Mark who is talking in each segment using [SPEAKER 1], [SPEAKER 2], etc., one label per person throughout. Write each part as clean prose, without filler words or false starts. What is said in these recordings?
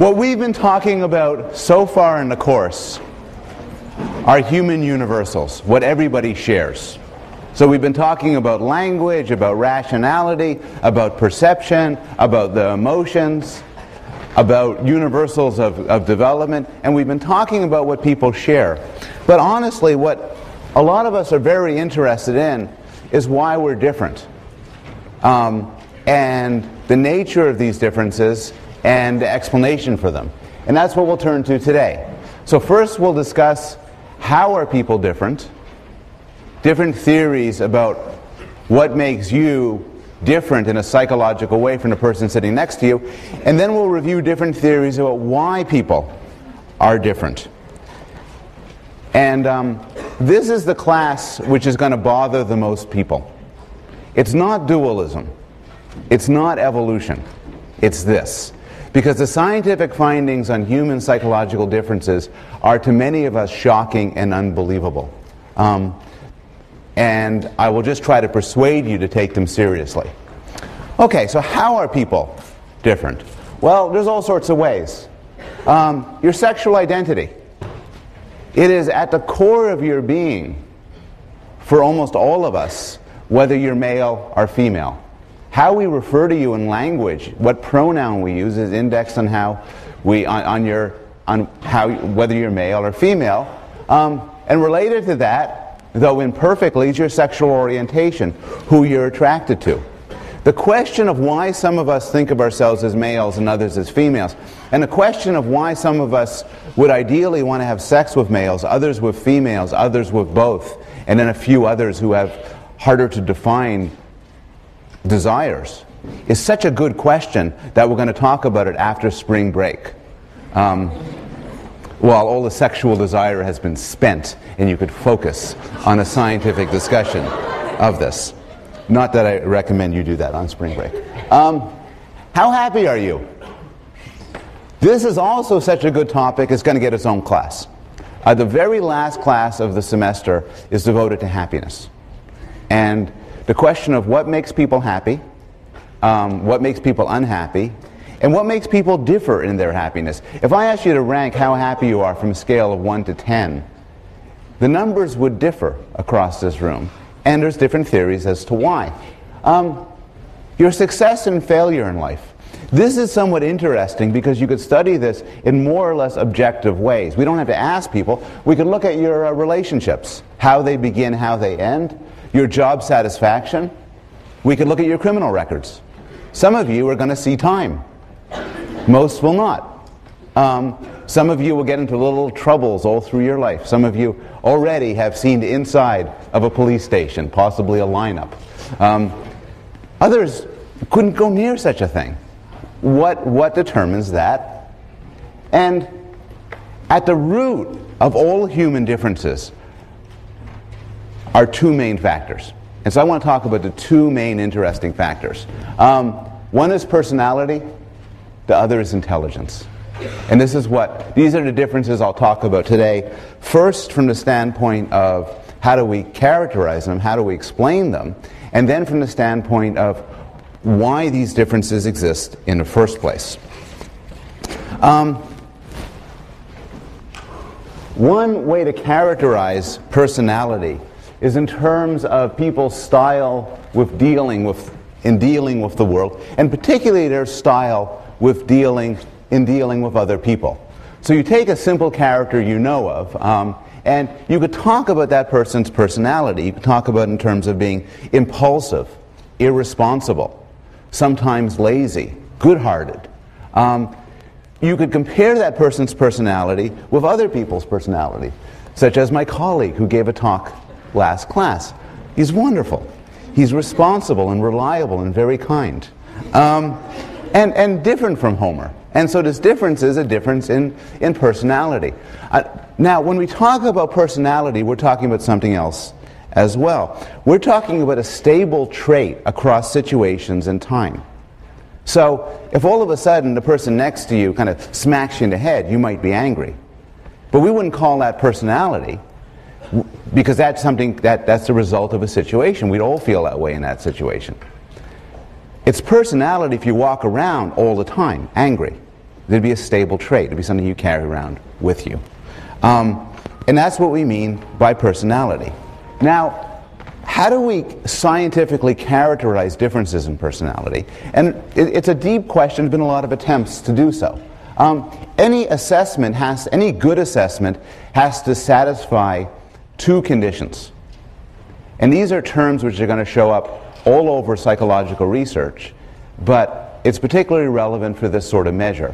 [SPEAKER 1] What we've been talking about so far in the course are human universals, what everybody shares. So we've been talking about language, about rationality, about perception, about the emotions, about universals of development, and we've been talking about what people share. But honestly, what a lot of us are very interested in is why we're different, and the nature of these differences and the explanation for them. And that's what we'll turn to today. So first we'll discuss how are people different, different theories about what makes you different in a psychological way from the person sitting next to you, and then we'll review different theories about why people are different. And this is the class which is going to bother the most people. It's not dualism. It's not evolution. It's this. Because the scientific findings on human psychological differences are to many of us shocking and unbelievable. And I will just try to persuade you to take them seriously. Okay, so how are people different? Well, there's all sorts of ways. Your sexual identity. It is at the core of your being for almost all of us, whether you're male or female. How we refer to you in language, what pronoun we use, is indexed on how we whether you're male or female. And related to that, though imperfectly, is your sexual orientation, who you're attracted to. The question of why some of us think of ourselves as males and others as females, and the question of why some of us would ideally want to have sex with males, others with females, others with both, and then a few others who have harder to define desires, is such a good question that we're going to talk about it after spring break. While all the sexual desire has been spent and you could focus on a scientific discussion of this. Not that I recommend you do that on spring break. How happy are you? This is also such a good topic, it's going to get its own class. The very last class of the semester is devoted to happiness. And the question of what makes people happy, what makes people unhappy, and what makes people differ in their happiness. If I asked you to rank how happy you are from a scale of 1 to 10, the numbers would differ across this room. And there's different theories as to why. Your success and failure in life. This is somewhat interesting because you could study this in more or less objective ways. We don't have to ask people. We could look at your relationships, how they begin, how they end, your job satisfaction. We could look at your criminal records. Some of you are going to see time. Most will not. Some of you will get into little troubles all through your life. Some of you already have seen the inside of a police station, possibly a lineup. Others couldn't go near such a thing. What determines that? And at the root of all human differences are two main factors. And so I want to talk about the two main interesting factors. One is personality, the other is intelligence. And these are the differences I'll talk about today. First, from the standpoint of how do we characterize them, how do we explain them, and then from the standpoint of why these differences exist in the first place. One way to characterize personality is in terms of people's style in dealing with the world, and particularly their style in dealing with other people. So you take a simple character you know of, and you could talk about that person's personality. You could talk about it in terms of being impulsive, irresponsible, sometimes lazy, good-hearted. You could compare that person's personality with other people's personality, such as my colleague who gave a talk last class. He's wonderful. He's responsible and reliable and very kind. And different from Homer. And so this difference is a difference in personality. Now, when we talk about personality, we're talking about something else as well. We're talking about a stable trait across situations and time. So, if all of a sudden the person next to you kind of smacks you in the head, you might be angry. But we wouldn't call that personality, because that's something that's the result of a situation. We'd all feel that way in that situation. It's personality if you walk around all the time angry. There'd be a stable trait. It'd be something you carry around with you. And that's what we mean by personality. Now, how do we scientifically characterize differences in personality? And it's a deep question. There's been a lot of attempts to do so. Any good assessment has to satisfy two conditions. And these are terms which are going to show up all over psychological research, but it's particularly relevant for this sort of measure.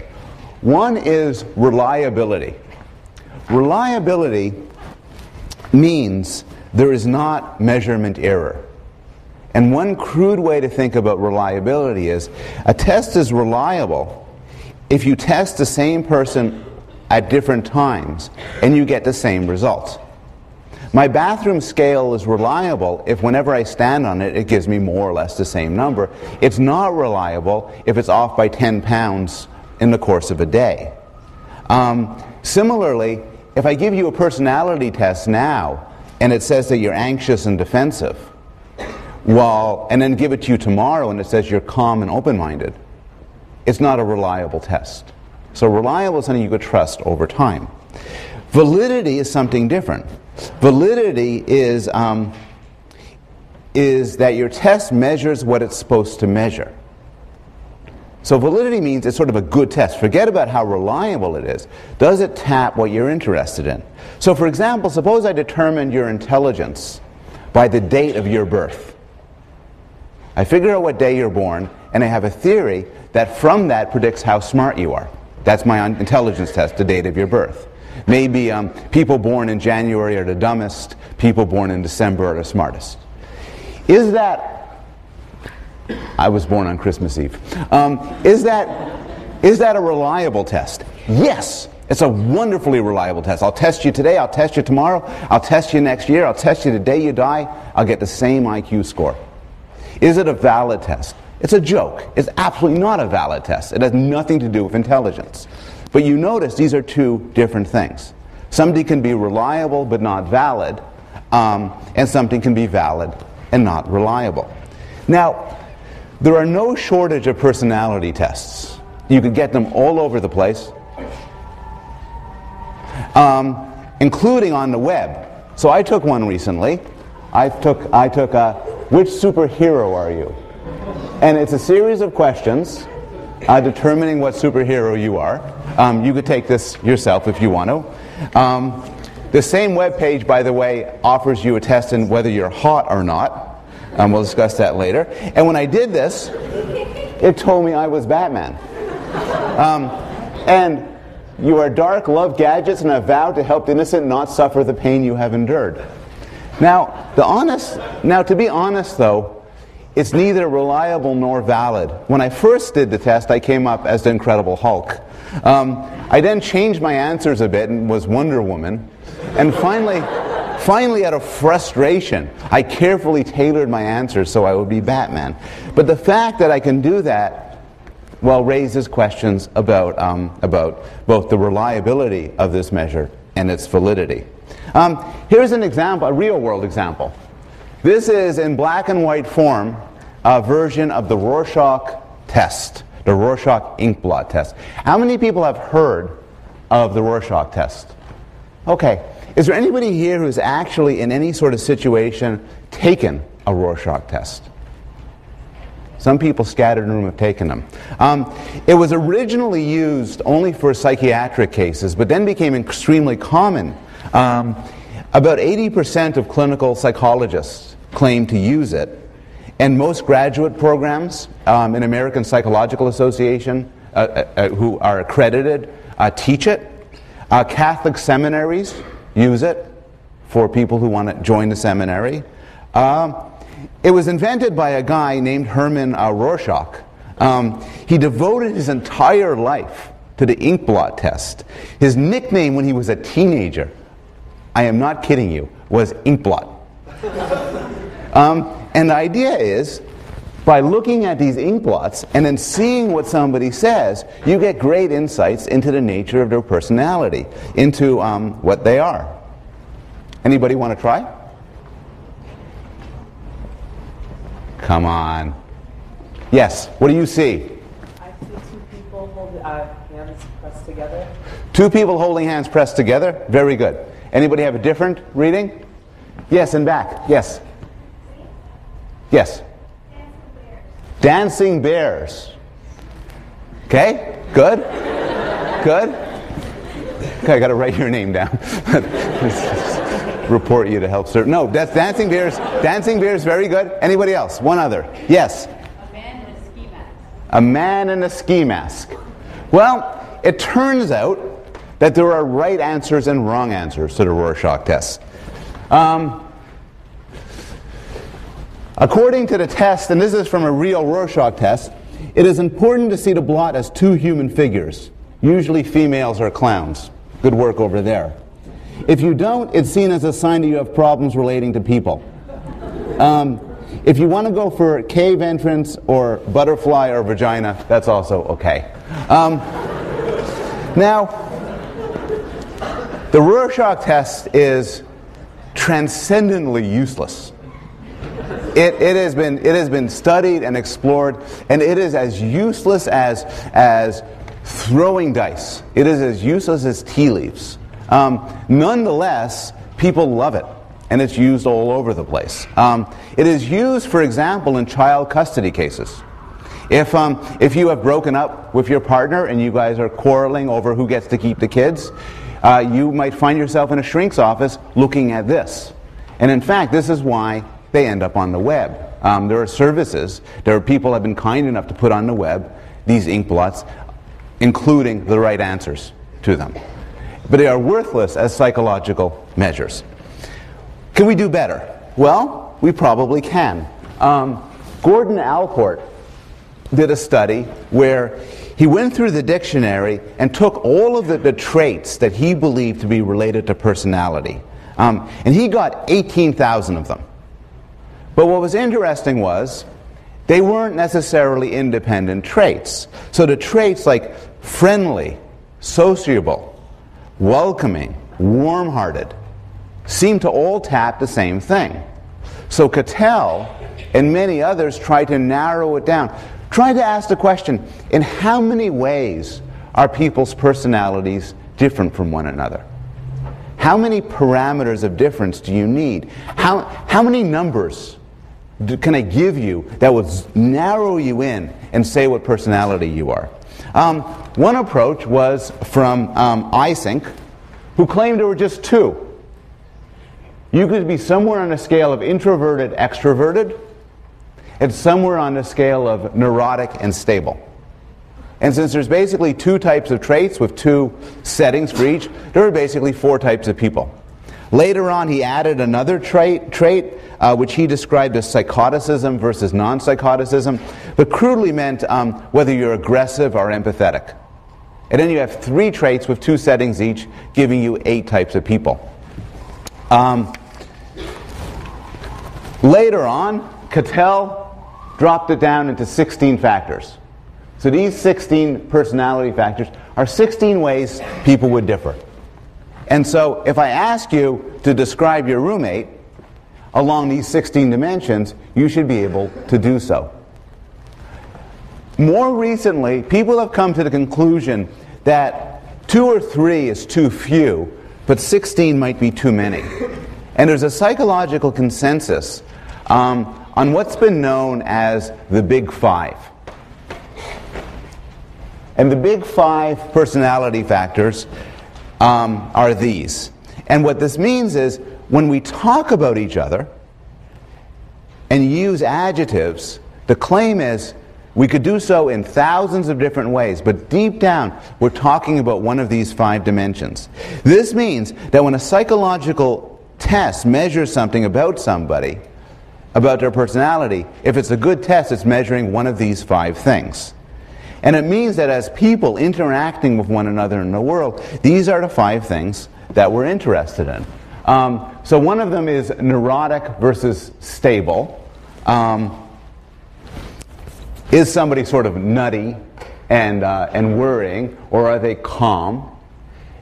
[SPEAKER 1] One is reliability. Reliability means there is not measurement error. And one crude way to think about reliability is a test is reliable if you test the same person at different times and you get the same results. My bathroom scale is reliable if whenever I stand on it, it gives me more or less the same number. It's not reliable if it's off by 10 pounds in the course of a day. Similarly, if I give you a personality test now and it says that you're anxious and defensive, and then give it to you tomorrow and it says you're calm and open-minded, it's not a reliable test. So reliable is something you could trust over time. Validity is something different. Validity is that your test measures what it's supposed to measure. So validity means it's sort of a good test. Forget about how reliable it is. Does it tap what you're interested in? So for example, suppose I determined your intelligence by the date of your birth. I figure out what day you're born, and I have a theory that from that predicts how smart you are. That's my intelligence test, the date of your birth. Maybe people born in January are the dumbest, people born in December are the smartest. I was born on Christmas Eve. Is that a reliable test? Yes, it's a wonderfully reliable test. I'll test you today, I'll test you tomorrow, I'll test you next year, I'll test you the day you die, I'll get the same IQ score. Is it a valid test? It's a joke. It's absolutely not a valid test. It has nothing to do with intelligence. But you notice these are two different things. Something can be reliable but not valid, and something can be valid and not reliable. Now, there are no shortage of personality tests. You can get them all over the place, including on the web. So I took one recently. I took which superhero are you? And it's a series of questions determining what superhero you are. You could take this yourself if you want to. The same web page, by the way, offers you a test in whether you're hot or not. We'll discuss that later. And when I did this, it told me I was Batman. And you are dark, love gadgets, and have vowed to help the innocent not suffer the pain you have endured. Now, to be honest, though, it's neither reliable nor valid. When I first did the test, I came up as the Incredible Hulk. I then changed my answers a bit and was Wonder Woman. And finally, out of frustration, I carefully tailored my answers so I would be Batman. But the fact that I can do that, raises questions about both the reliability of this measure and its validity. Here's an example, a real-world example. This is in black and white form a version of the Rorschach test, the Rorschach ink blot test. How many people have heard of the Rorschach test? Okay. Is there anybody here who's actually in any sort of situation taken a Rorschach test? Some people scattered in the room have taken them. It was originally used only for psychiatric cases, but then became extremely common. About 80% of clinical psychologists claim to use it, and most graduate programs in American Psychological Association who are accredited teach it. Catholic seminaries use it for people who want to join the seminary. It was invented by a guy named Herman Rorschach. He devoted his entire life to the ink blot test. His nickname when he was a teenager, I am not kidding you, was ink blot. And the idea is, by looking at these ink blots and then seeing what somebody says, you get great insights into the nature of their personality, into what they are. Anybody want to try? Come on. Yes, what do you see?
[SPEAKER 2] I see two people holding have hands pressed together.
[SPEAKER 1] Two people holding hands pressed together. Very good. Anybody have a different reading? Yes, in back. Yes. Yes. Dancing bears. Okay, good. Good. Okay, I got to write your name down. Report you to help serve. No, that's dancing bears. Dancing bears, very good. Anybody else? One other. Yes.
[SPEAKER 3] A man in a ski mask.
[SPEAKER 1] A man in a ski mask. Well, it turns out that there are right answers and wrong answers to the Rorschach test. According to the test, and this is from a real Rorschach test, it is important to see the blot as two human figures, usually females or clowns. Good work over there. If you don't, it's seen as a sign that you have problems relating to people. If you want to go for cave entrance or butterfly or vagina, that's also okay. Now, the Rorschach test is transcendently useless. It has been studied and explored, and it is as useless as throwing dice. It is as useless as tea leaves. Nonetheless, people love it, and it's used all over the place. It is used, for example, in child custody cases. If you have broken up with your partner and you guys are quarreling over who gets to keep the kids, you might find yourself in a shrink's office looking at this. And in fact, this is why they end up on the web. There are services, there are people who have been kind enough to put on the web these ink blots, including the right answers to them. But they are worthless as psychological measures. Can we do better? Well, we probably can. Gordon Allport did a study where he went through the dictionary and took all of the traits that he believed to be related to personality. And he got 18,000 of them. But what was interesting was they weren't necessarily independent traits. So the traits like friendly, sociable, welcoming, warm-hearted seem to all tap the same thing. So Cattell and many others tried to narrow it down. Tried to ask the question, in how many ways are people's personalities different from one another? How many parameters of difference do you need? How many numbers can I give you that would narrow you in and say what personality you are? One approach was from Eysenck, who claimed there were just two. You could be somewhere on a scale of introverted, extroverted, and somewhere on the scale of neurotic and stable. And since there's basically two types of traits with two settings for each, there are basically four types of people. Later on, he added another trait which he described as psychoticism versus non-psychoticism, but crudely meant whether you're aggressive or empathetic. And then you have three traits with two settings each, giving you 8 types of people. Later on, Cattell dropped it down into 16 factors. So these 16 personality factors are 16 ways people would differ. And so if I ask you to describe your roommate along these 16 dimensions, you should be able to do so. More recently, people have come to the conclusion that 2 or 3 is too few, but 16 might be too many. And there's a psychological consensus on what's been known as the Big Five. And the Big Five personality factors are these. And what this means is when we talk about each other and use adjectives, the claim is we could do so in thousands of different ways, but deep down we're talking about one of these 5 dimensions. This means that when a psychological test measures something about somebody, about their personality, if it's a good test, it's measuring one of these 5 things. And it means that as people interacting with one another in the world, these are the 5 things that we're interested in. So one of them is neurotic versus stable. Is somebody sort of nutty and worrying, or are they calm?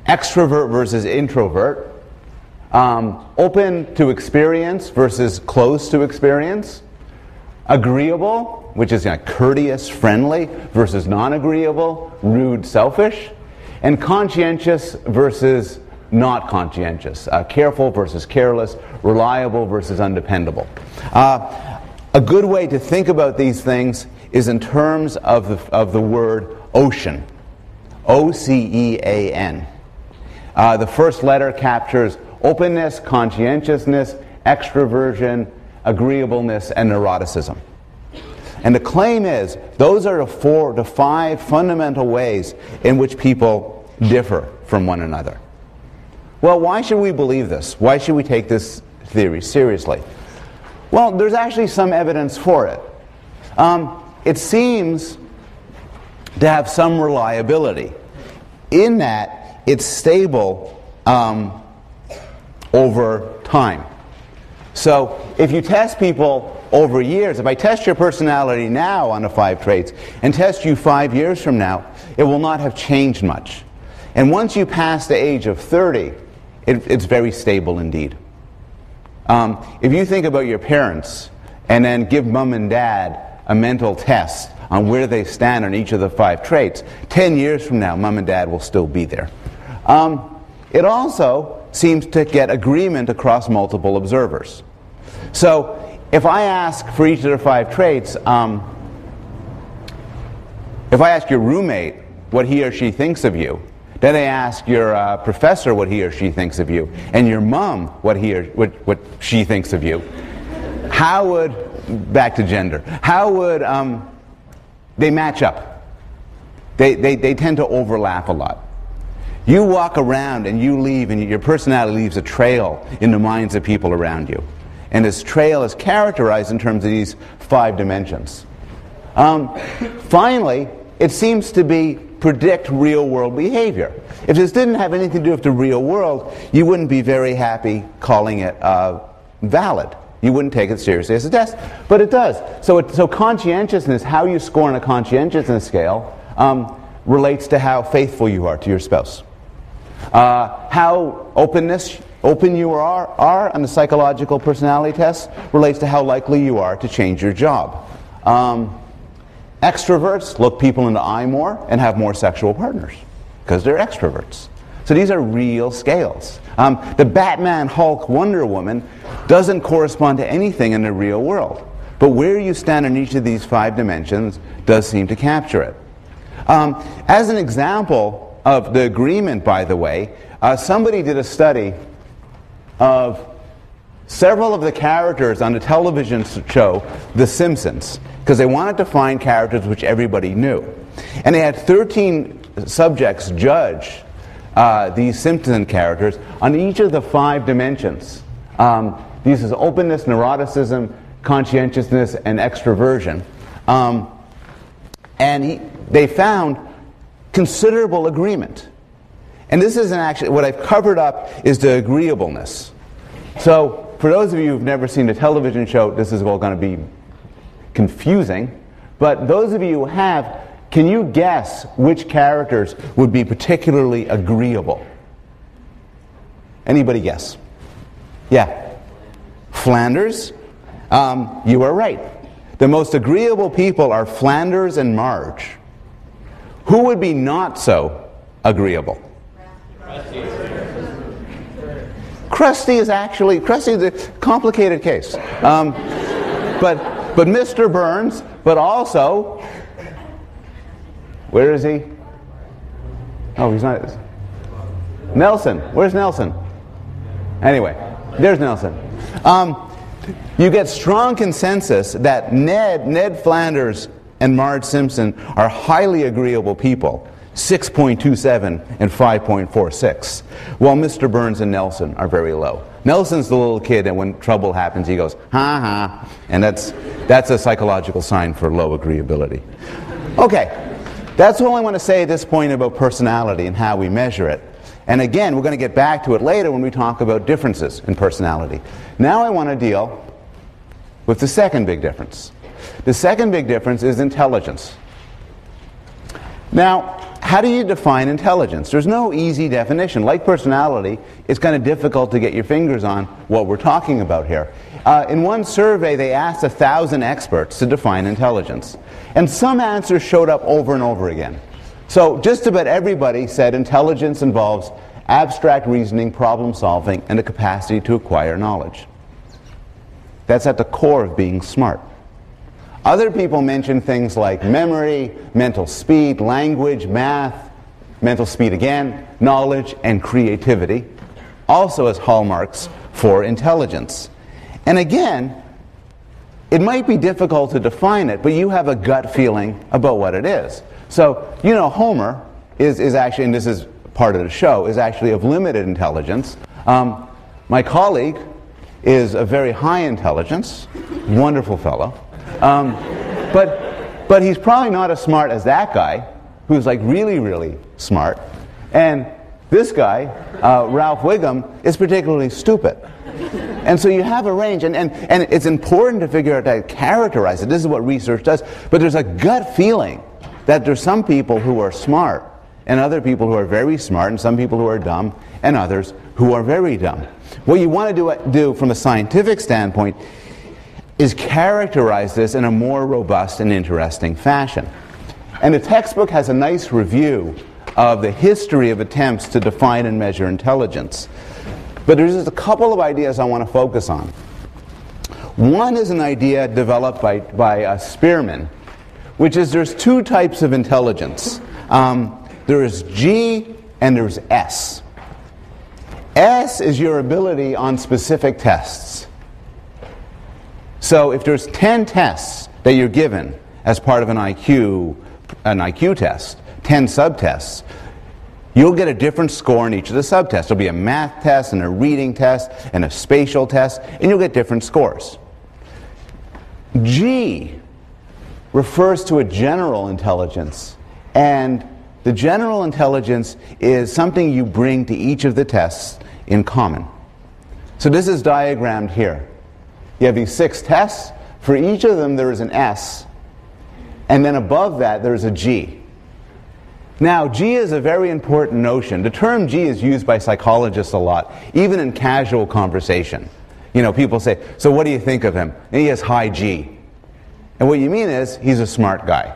[SPEAKER 1] Extrovert versus introvert. Open to experience versus closed to experience. Agreeable which is courteous, friendly, versus non-agreeable, rude, selfish. And conscientious versus not conscientious. Careful versus careless. Reliable versus undependable. A good way to think about these things is in terms of the word ocean. O-C-E-A-N. The first letter captures openness, conscientiousness, extroversion, agreeableness, and neuroticism. And the claim is those are the five fundamental ways in which people differ from one another. Well, why should we believe this? Why should we take this theory seriously? Well, there's actually some evidence for it. It seems to have some reliability in that it's stable over time. So if you test people over years, if I test your personality now on the 5 traits and test you 5 years from now, it will not have changed much. And once you pass the age of 30, it's very stable indeed. If you think about your parents and then give mom and dad a mental test on where they stand on each of the 5 traits, 10 years from now, mom and dad will still be there. It also seems to get agreement across multiple observers. So if I ask for each of the 5 traits, if I ask your roommate what he or she thinks of you, then I ask your professor what he or she thinks of you, and your mom what she thinks of you, how would, back to gender, how would they match up? They tend to overlap a lot. You walk around and you leave, and your personality leaves a trail in the minds of people around you. And this trail is characterized in terms of these 5 dimensions. Finally, it seems to predict real-world behavior. If this didn't have anything to do with the real world, you wouldn't be very happy calling it valid. You wouldn't take it seriously as a test, but it does. So conscientiousness, how you score on a conscientiousness scale, relates to how faithful you are to your spouse. How open you are on the psychological personality test relates to how likely you are to change your job. Extroverts look people in the eye more and have more sexual partners because they're extroverts. So these are real scales. The Batman, Hulk, Wonder Woman doesn't correspond to anything in the real world. But where you stand in each of these 5 dimensions does seem to capture it. As an example of the agreement, by the way, somebody did a study of several of the characters on the television show The Simpsons, because they wanted to find characters which everybody knew. And they had 13 subjects judge these Simpson characters on each of the 5 dimensions. These is openness, neuroticism, conscientiousness, and extroversion. They found considerable agreement. And this isn't actually, what I've covered up is the agreeableness. So, for those of you who've never seen the television show, this is all going to be confusing. But those of you who have, can you guess which characters would be particularly agreeable? Anybody guess? Yeah. Flanders? You are right. The most agreeable people are Flanders and Marge. Who would be not so agreeable? Krusty is a complicated case. But Mr. Burns, but also, where is he? Oh, he's not. Nelson. Where's Nelson? Anyway, there's Nelson. You get strong consensus that Ned Flanders and Marge Simpson are highly agreeable people, 6.27 and 5.46, while Mr. Burns and Nelson are very low. Nelson's the little kid, and when trouble happens, he goes, ha ha, and that's a psychological sign for low agreeability. Okay, that's all I want to say at this point about personality and how we measure it. And again, we're going to get back to it later when we talk about differences in personality. Now I want to deal with the second big difference. The second big difference is intelligence. Now, how do you define intelligence? There's no easy definition. Like personality, it's kind of difficult to get your fingers on what we're talking about here. In one survey, they asked 1,000 experts to define intelligence. And some answers showed up over and over again. So just about everybody said intelligence involves abstract reasoning, problem solving, and the capacity to acquire knowledge. That's at the core of being smart. Other people mention things like memory, mental speed, language, math, mental speed again, knowledge, and creativity, also as hallmarks for intelligence. And again, it might be difficult to define it, but you have a gut feeling about what it is. So, you know, Homer is actually, and this is part of the show, is actually of limited intelligence. My colleague is a very high intelligence, wonderful fellow. But he's probably not as smart as that guy, who's like really, really smart. And this guy, Ralph Wiggum, is particularly stupid. And so you have a range, and it's important to figure out how to characterize it. This is what research does. But there's a gut feeling that there's some people who are smart, and other people who are very smart, and some people who are dumb, and others who are very dumb. What you want to do from a scientific standpoint is characterize this in a more robust and interesting fashion. And the textbook has a nice review of the history of attempts to define and measure intelligence. But there's just a couple of ideas I want to focus on. One is an idea developed by Spearman, which is there's two types of intelligence. There is G and there's S. S is your ability on specific tests. So if there's 10 tests that you're given as part of an IQ test, 10 subtests, you'll get a different score in each of the subtests. There'll be a math test and a reading test and a spatial test, and you'll get different scores. G refers to a general intelligence, and the general intelligence is something you bring to each of the tests in common. So this is diagrammed here. You have these 6 tests. For each of them there is an S, and then above that there is a G. Now, G is a very important notion. The term G is used by psychologists a lot, even in casual conversation. You know, people say, so what do you think of him? And he has high G. And what you mean is, he's a smart guy.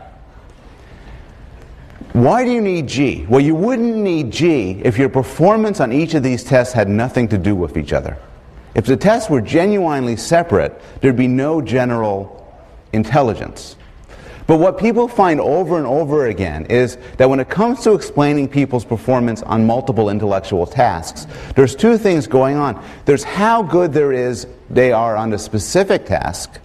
[SPEAKER 1] Why do you need G? Well, you wouldn't need G if your performance on each of these tests had nothing to do with each other. If the tests were genuinely separate, there'd be no general intelligence. But what people find over and over again is that when it comes to explaining people's performance on multiple intellectual tasks, there's two things going on. There's how good they are on the specific task,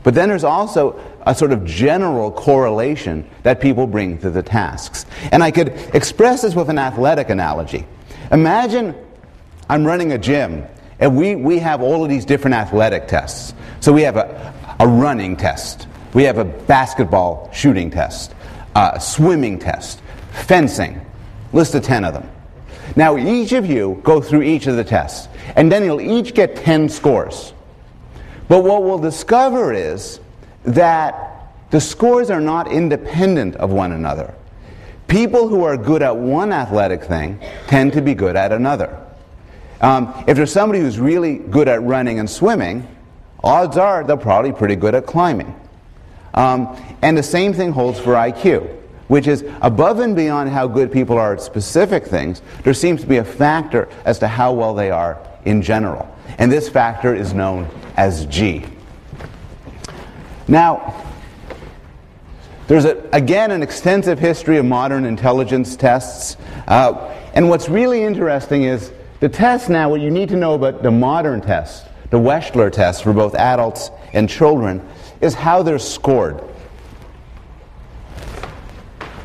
[SPEAKER 1] but then there's also a sort of general correlation that people bring to the tasks. And I could express this with an athletic analogy. Imagine I'm running a gym, and we have all of these different athletic tests. So we have a running test. We have a basketball shooting test, a swimming test, fencing, list of 10 of them. Now each of you go through each of the tests, and then you'll each get 10 scores. But what we'll discover is that the scores are not independent of one another. People who are good at one athletic thing tend to be good at another. If there's somebody who's really good at running and swimming, odds are they're probably pretty good at climbing. And the same thing holds for IQ, which is above and beyond how good people are at specific things, there seems to be a factor as to how well they are in general. And this factor is known as G. Now, there's again an extensive history of modern intelligence tests. And what's really interesting is the tests now, what you need to know about the modern tests, the Wechsler tests for both adults and children, is how they're scored.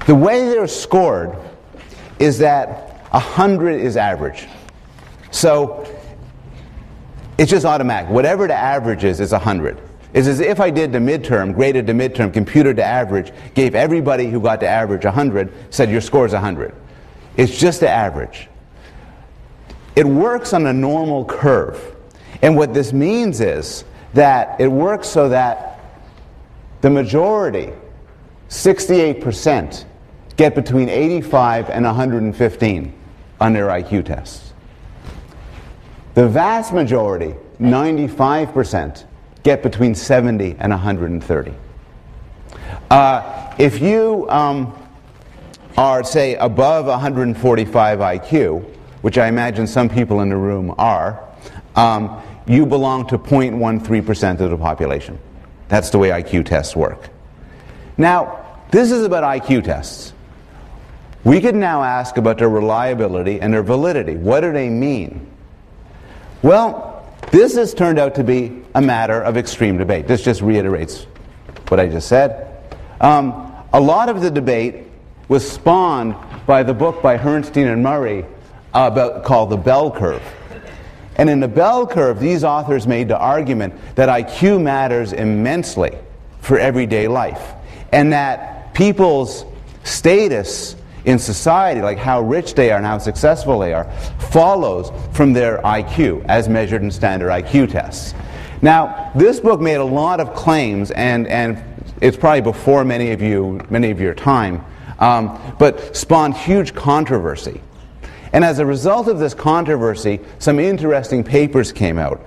[SPEAKER 1] The way they're scored is that 100 is average. So it's just automatic. Whatever the average is 100. It's as if I did the midterm, graded the midterm, computed the average, gave everybody who got the average 100, said your score is 100. It's just the average. It works on a normal curve. And what this means is that it works so that the majority, 68%, get between 85 and 115 on their IQ tests. The vast majority, 95%, get between 70 and 130. If you are, say, above 145 IQ, which I imagine some people in the room are, you belong to 0.13% of the population. That's the way IQ tests work. Now, this is about IQ tests. We could now ask about their reliability and their validity. What do they mean? Well, this has turned out to be a matter of extreme debate. This just reiterates what I just said. A lot of the debate was spawned by the book by Herrnstein and Murray called The Bell Curve. And in the bell curve, these authors made the argument that IQ matters immensely for everyday life, and that people's status in society, like how rich they are and how successful they are, follows from their IQ as measured in standard IQ tests. Now, this book made a lot of claims, and it's probably before many of your time, but spawned huge controversy. And as a result of this controversy, some interesting papers came out.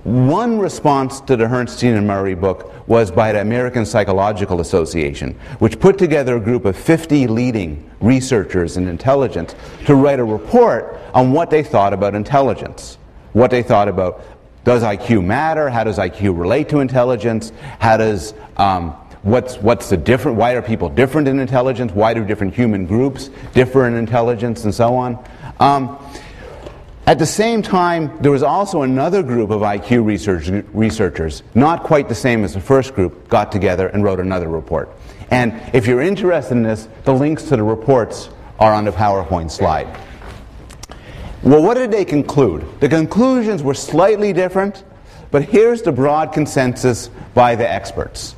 [SPEAKER 1] One response to the Herrnstein and Murray book was by the American Psychological Association, which put together a group of 50 leading researchers in intelligence to write a report on what they thought about intelligence. What they thought about, does IQ matter? How does IQ relate to intelligence? How does what's the different? Why are people different in intelligence? Why do different human groups differ in intelligence, and so on? At the same time, there was also another group of IQ researchers, not quite the same as the first group, got together and wrote another report. And if you're interested in this, the links to the reports are on the PowerPoint slide. Well, what did they conclude? The conclusions were slightly different, but here's the broad consensus by the experts.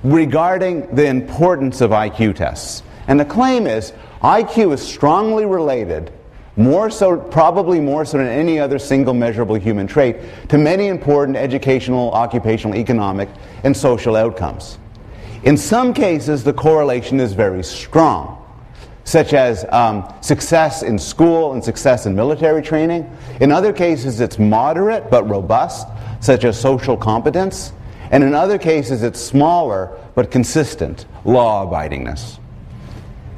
[SPEAKER 1] Regarding the importance of IQ tests. And the claim is IQ is strongly related, probably more so than any other single measurable human trait, to many important educational, occupational, economic, and social outcomes. In some cases, the correlation is very strong, such as success in school and success in military training. In other cases, it's moderate but robust, such as social competence. And in other cases, it's smaller but consistent, law-abidingness.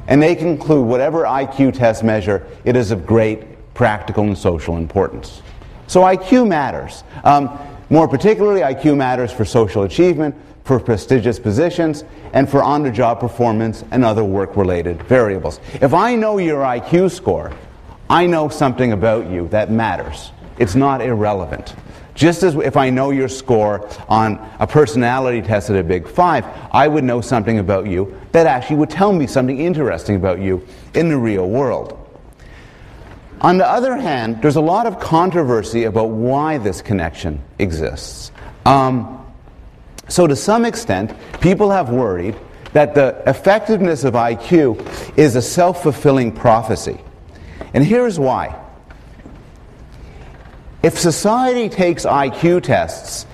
[SPEAKER 1] And they conclude whatever IQ tests measure, it is of great practical and social importance. So IQ matters. More particularly, IQ matters for social achievement, for prestigious positions, and for on-the-job performance and other work-related variables. If I know your IQ score, I know something about you that matters. It's not irrelevant. Just as if I know your score on a personality test at a Big Five, I would know something about you that actually would tell me something interesting about you in the real world. On the other hand, there's a lot of controversy about why this connection exists. So to some extent, people have worried that the effectiveness of IQ is a self-fulfilling prophecy. And here's why. If society takes IQ tests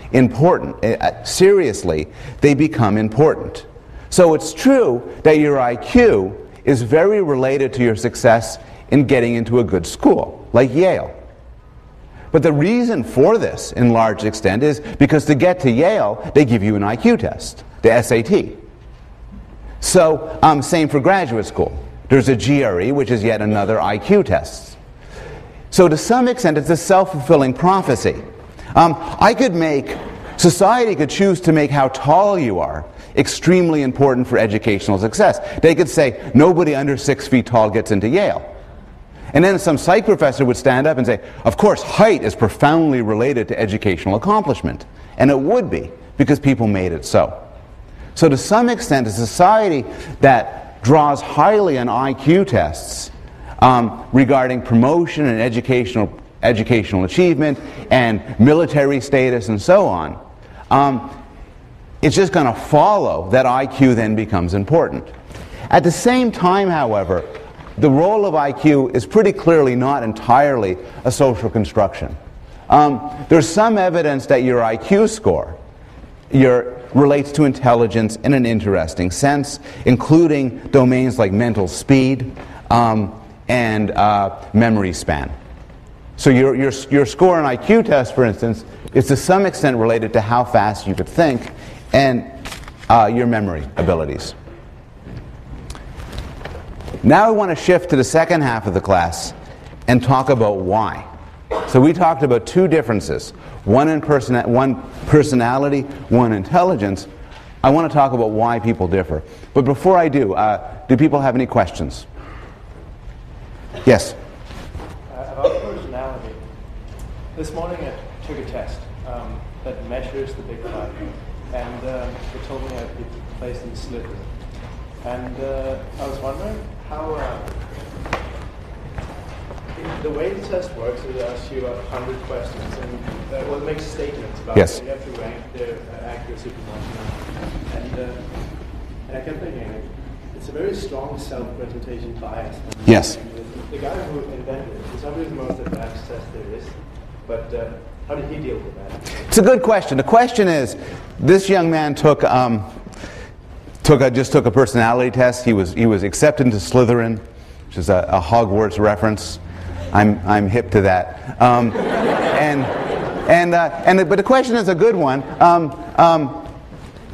[SPEAKER 1] seriously, they become important. So it's true that your IQ is very related to your success in getting into a good school, like Yale. But the reason for this, in large extent, is because to get to Yale, they give you an IQ test, the SAT. So, same for graduate school. There's a GRE, which is yet another IQ test. So to some extent, it's a self-fulfilling prophecy. Society could choose to make how tall you are extremely important for educational success. They could say, nobody under 6 feet tall gets into Yale. And then some psych professor would stand up and say, of course, height is profoundly related to educational accomplishment. And it would be, because people made it so. So to some extent, a society that draws highly on IQ tests regarding promotion and educational achievement and military status and so on, it's just going to follow that IQ then becomes important. At the same time, however, the role of IQ is pretty clearly not entirely a social construction. There's some evidence that your IQ score, your relates to intelligence in an interesting sense, including domains like mental speed and memory span. So your score on IQ test, for instance, is to some extent related to how fast you could think and your memory abilities. Now I want to shift to the second half of the class and talk about why. So we talked about two differences, one personality, one intelligence. I want to talk about why people differ. But before I do people have any questions? Yes?
[SPEAKER 3] About personality. This morning I took a test that measures the Big Five, and they told me I'd be placed in Slytherin. And I was wondering how the way the test works is it asks you 100 questions, and it makes statements about
[SPEAKER 1] yes.
[SPEAKER 3] it. You have to rank their accuracy proportionally. And I kept thinking, it's a very strong self-presentation bias.
[SPEAKER 1] Yes.
[SPEAKER 3] The guy who invented it is obviously the most advanced test there is, but how did he deal with that?
[SPEAKER 1] It's a good question. The question is, this young man just took a personality test. He was accepted into Slytherin, which is a Hogwarts reference. I'm hip to that. But the question is a good one.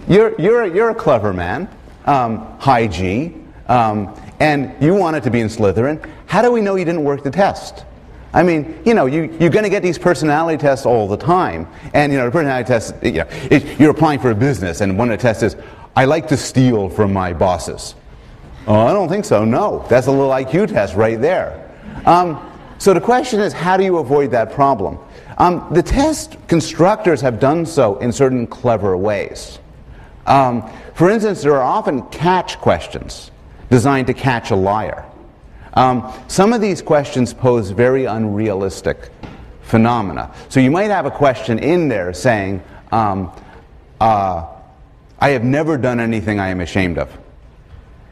[SPEAKER 1] You're a clever man, high G, and you wanted to be in Slytherin. How do we know you didn't work the test? I mean, you're going to get these personality tests all the time, and the personality test, you're applying for a business, and one of the tests is, I like to steal from my bosses. Oh, I don't think so. No, that's a little IQ test right there. So the question is, how do you avoid that problem? The test constructors have done so in certain clever ways. For instance, there are often catch questions designed to catch a liar. Some of these questions pose very unrealistic phenomena. So you might have a question in there saying, I have never done anything I am ashamed of.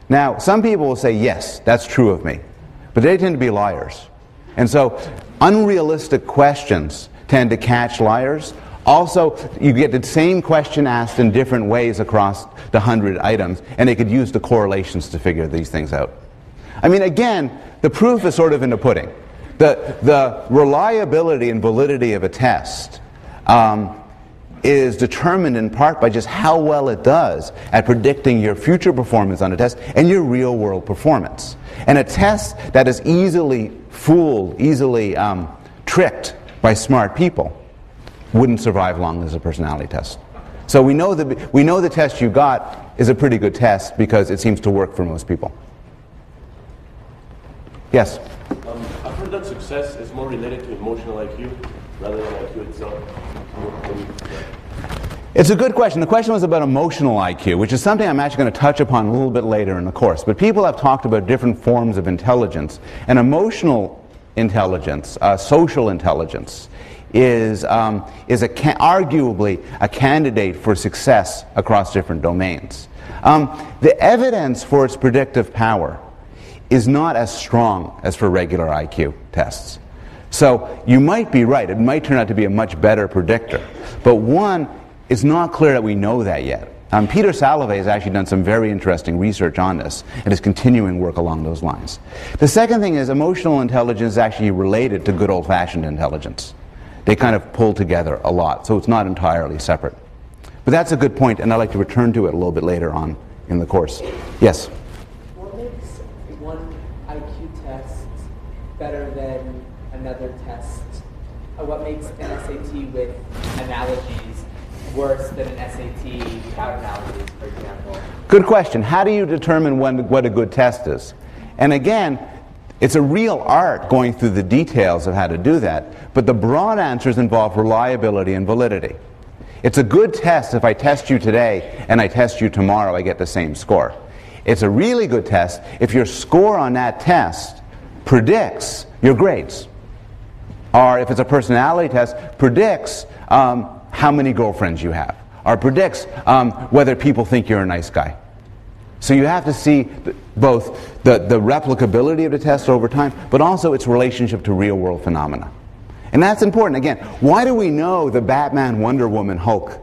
[SPEAKER 1] Now, some people will say, yes, that's true of me. But they tend to be liars. And so unrealistic questions tend to catch liars. Also, you get the same question asked in different ways across the 100 items, and they could use the correlations to figure these things out. I mean, again, the proof is sort of in the pudding. The reliability and validity of a test is determined in part by just how well it does at predicting your future performance on a test and your real-world performance. And a test that is easily fooled, easily tricked by smart people wouldn't survive long as a personality test. So we know the test you got is a pretty good test because it seems to work for most people. Yes?
[SPEAKER 4] I've heard that success is more related to emotional IQ rather than IQ itself.
[SPEAKER 1] It's a good question. The question was about emotional IQ, which is something I'm actually going to touch upon a little bit later in the course. But people have talked about different forms of intelligence. And emotional intelligence, social intelligence, is arguably a candidate for success across different domains. The evidence for its predictive power is not as strong as for regular IQ tests. So you might be right. It might turn out to be a much better predictor. But one, it's not clear that we know that yet. Peter Salovey has actually done some very interesting research on this and is continuing work along those lines. The second thing is emotional intelligence is actually related to good old-fashioned intelligence. They kind of pull together a lot, so it's not entirely separate. But that's a good point, and I'd like to return to it a little bit later on in the course. Yes?
[SPEAKER 2] What makes one IQ test better than another test? What makes an SAT with analogies worse than an SAT without analogies, for example?
[SPEAKER 1] Good question. How do you determine what a good test is? And again, it's a real art going through the details of how to do that, but the broad answers involve reliability and validity. It's a good test if I test you today and I test you tomorrow, I get the same score. It's a really good test if your score on that test predicts your grades. Or if it's a personality test, predicts how many girlfriends you have. Or predicts whether people think you're a nice guy. So you have to see both the replicability of the test over time, but also its relationship to real-world phenomena. And that's important. Again, why do we know the Batman, Wonder Woman, Hulk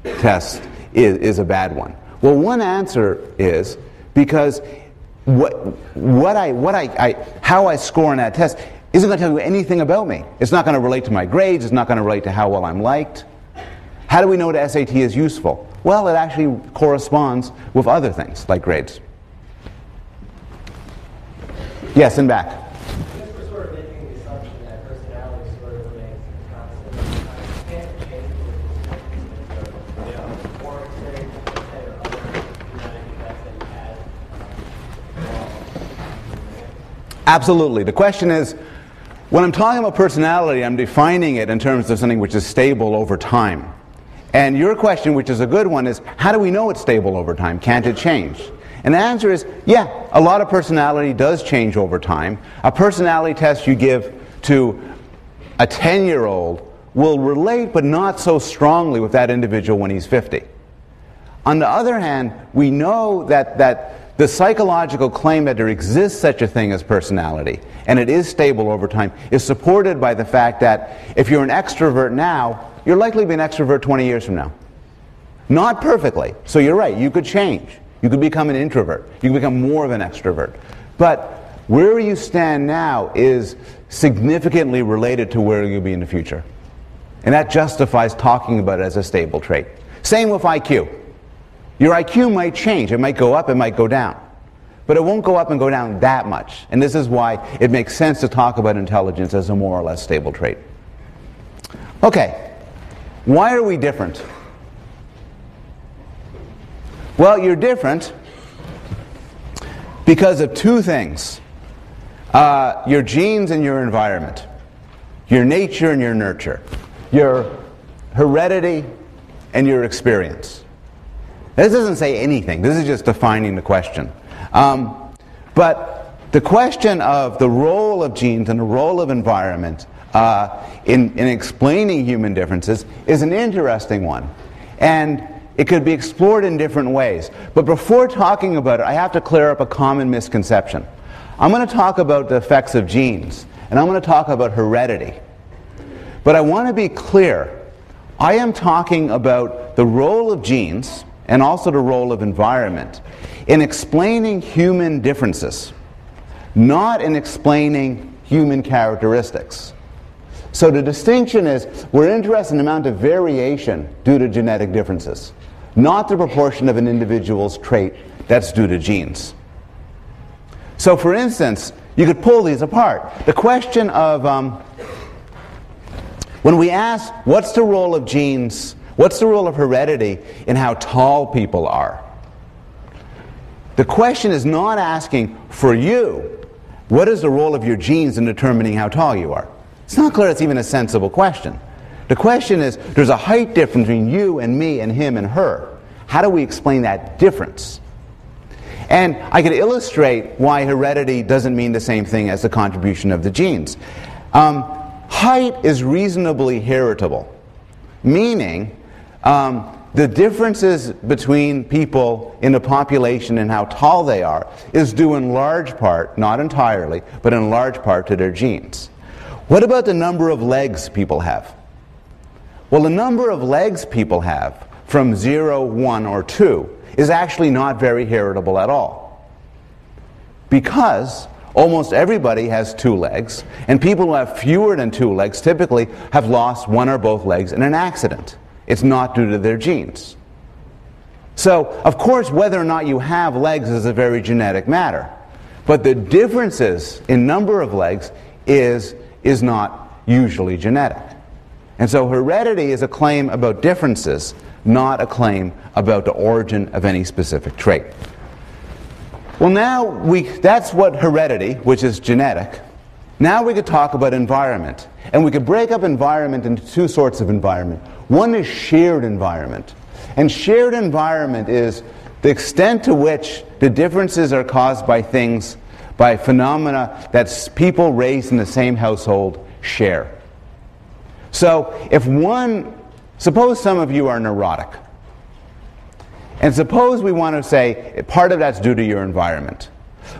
[SPEAKER 1] test is a bad one? Well, one answer is because how I score on that test isn't going to tell you anything about me. It's not going to relate to my grades. It's not going to relate to how well I'm liked. How do we know that SAT is useful? Well, it actually corresponds with other things, like grades. Yes, in back.
[SPEAKER 5] I guess we're sort of making the assumption that personality sort of remains constant. Can't change with more experience or other genetic effects that you had.
[SPEAKER 1] Absolutely. The question is, when I'm talking about personality, I'm defining it in terms of something which is stable over time. And your question, which is a good one, is how do we know it's stable over time? Can't it change? And the answer is, yeah, a lot of personality does change over time. A personality test you give to a 10-year-old will relate, but not so strongly with that individual when he's 50. On the other hand, we know that the psychological claim that there exists such a thing as personality, and it is stable over time, is supported by the fact that if you're an extrovert now, you're likely to be an extrovert 20 years from now. Not perfectly. So you're right, you could change. You could become an introvert. You could become more of an extrovert. But where you stand now is significantly related to where you'll be in the future. And that justifies talking about it as a stable trait. Same with IQ. Your IQ might change. It might go up, it might go down. But it won't go up and go down that much. And this is why it makes sense to talk about intelligence as a more or less stable trait. Okay. Why are we different? Well, you're different because of two things. Your genes and your environment. Your nature and your nurture. Your heredity and your experience. This doesn't say anything. This is just defining the question. But the question of the role of genes and the role of environment in explaining human differences is an interesting one. And it could be explored in different ways. But before talking about it, I have to clear up a common misconception. I'm going to talk about the effects of genes, and I'm going to talk about heredity. But I want to be clear. I am talking about the role of genes and also the role of environment in explaining human differences, not in explaining human characteristics. So the distinction is, we're interested in the amount of variation due to genetic differences, not the proportion of an individual's trait that's due to genes. So for instance, you could pull these apart. The question of, when we ask, what's the role of genes, what's the role of heredity in how tall people are? The question is not asking, for you, what is the role of your genes in determining how tall you are? It's not clear it's even a sensible question. The question is, there's a height difference between you and me and him and her. How do we explain that difference? And I could illustrate why heredity doesn't mean the same thing as the contribution of the genes. Height is reasonably heritable, meaning the differences between people in the population and how tall they are is due in large part, not entirely, but in large part to their genes. What about the number of legs people have? Well, the number of legs people have from 0, 1, or 2 is actually not very heritable at all. Because almost everybody has 2 legs, and people who have fewer than 2 legs typically have lost 1 or both legs in an accident. It's not due to their genes. So, of course, whether or not you have legs is a very genetic matter. But the differences in number of legs is not usually genetic. And so heredity is a claim about differences, not a claim about the origin of any specific trait. Well, now that's what heredity, which is genetic. Now we could talk about environment. And we could break up environment into 2 sorts of environment. One is shared environment. And shared environment is the extent to which the differences are caused by things, by phenomena that people raised in the same household share. So suppose some of you are neurotic. And suppose we want to say part of that's due to your environment.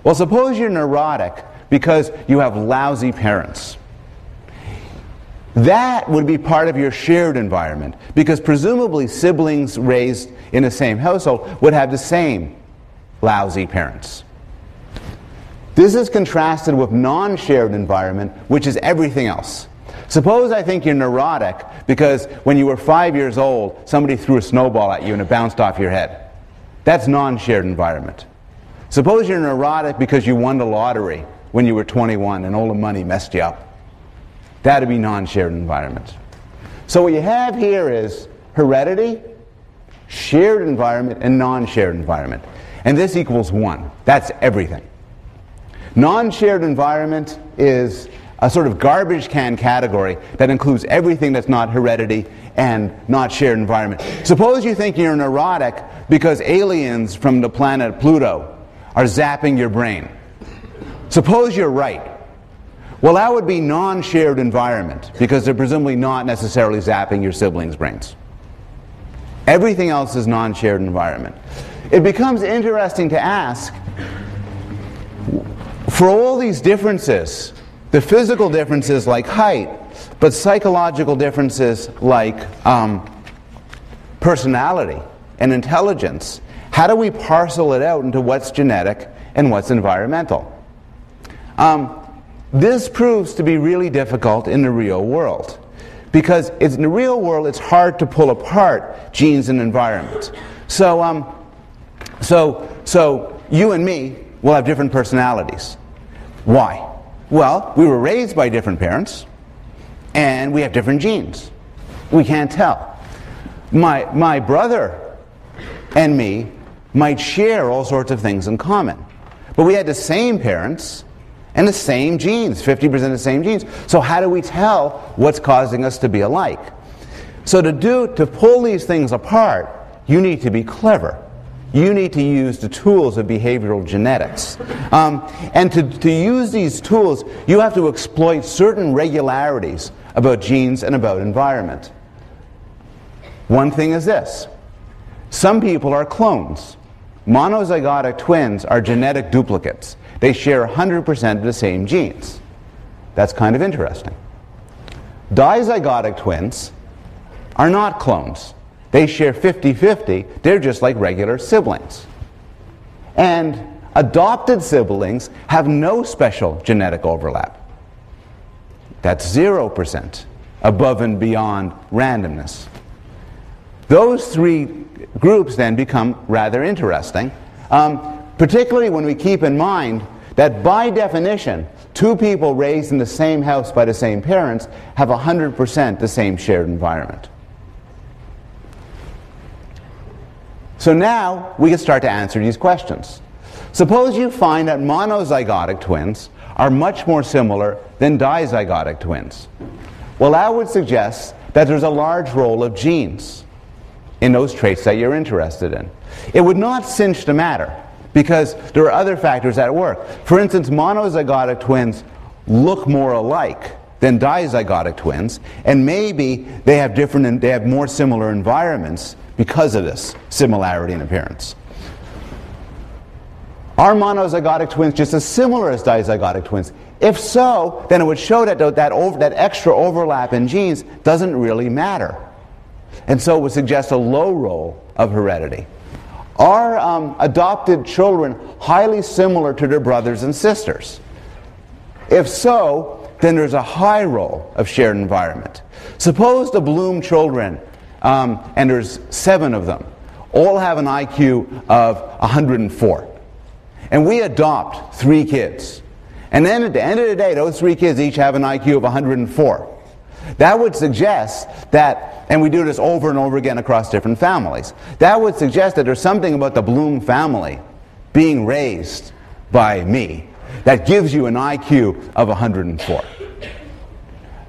[SPEAKER 1] Well, suppose you're neurotic because you have lousy parents. that would be part of your shared environment, because presumably siblings raised in the same household would have the same lousy parents. This is contrasted with non-shared environment, which is everything else. Suppose I think you're neurotic because when you were 5 years old, somebody threw a snowball at you and it bounced off your head. That's non-shared environment. Suppose you're neurotic because you won the lottery when you were 21 and all the money messed you up. That would be non-shared environment. So what you have here is heredity, shared environment, and non-shared environment. And this equals 1. That's everything. Non-shared environment is a sort of garbage can category that includes everything that's not heredity and not shared environment. Suppose you think you're neurotic because aliens from the planet Pluto are zapping your brain. Suppose you're right. Well, that would be non-shared environment, because they're presumably not necessarily zapping your siblings' brains. Everything else is non-shared environment. It becomes interesting to ask, for all these differences, the physical differences like height, but psychological differences like personality and intelligence, how do we parcel it out into what's genetic and what's environmental? This proves to be really difficult in the real world, because in the real world it's hard to pull apart genes and environment. So you and me will have different personalities. Why? Well, we were raised by different parents, and we have different genes. We can't tell. My brother and me might share all sorts of things in common, but we had the same parents and the same genes, 50% the same genes. So how do we tell what's causing us to be alike? So to pull these things apart, you need to be clever. You need to use the tools of behavioral genetics. And to use these tools, you have to exploit certain regularities about genes and about environment. One thing is this. Some people are clones. Monozygotic twins are genetic duplicates. They share 100% of the same genes. That's kind of interesting. Dizygotic twins are not clones. They share 50-50. They're just like regular siblings. And adopted siblings have no special genetic overlap. That's 0%, above and beyond randomness. Those three groups then become rather interesting, particularly when we keep in mind that by definition, two people raised in the same house by the same parents have 100% the same shared environment. So now we can start to answer these questions. Suppose you find that monozygotic twins are much more similar than dizygotic twins. Well, that would suggest that there's a large role of genes in those traits that you're interested in. It would not cinch the matter, because there are other factors at work. For instance, monozygotic twins look more alike than dizygotic twins, and maybe they have more similar environments because of this similarity in appearance. Are monozygotic twins just as similar as dizygotic twins? If so, then it would show that extra overlap in genes doesn't really matter. And so it would suggest a low role of heredity. Are adopted children highly similar to their brothers and sisters? If so, then there's a high role of shared environment. Suppose the Bloom children, and there's 7 of them, all have an IQ of 104. And we adopt 3 kids. And then at the end of the day, those 3 kids each have an IQ of 104. That would suggest that, and we do this over and over again across different families, that would suggest that there's something about the Bloom family being raised by me that gives you an IQ of 104.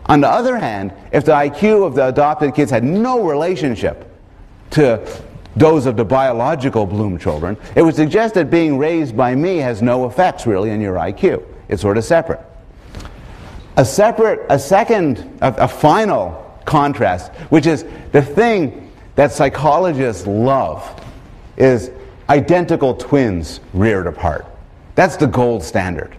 [SPEAKER 1] On the other hand, if the IQ of the adopted kids had no relationship to those of the biological Bloom children, it would suggest that being raised by me has no effects really on your IQ. It's sort of separate. A final contrast, which is the thing that psychologists love, is identical twins reared apart. That's the gold standard.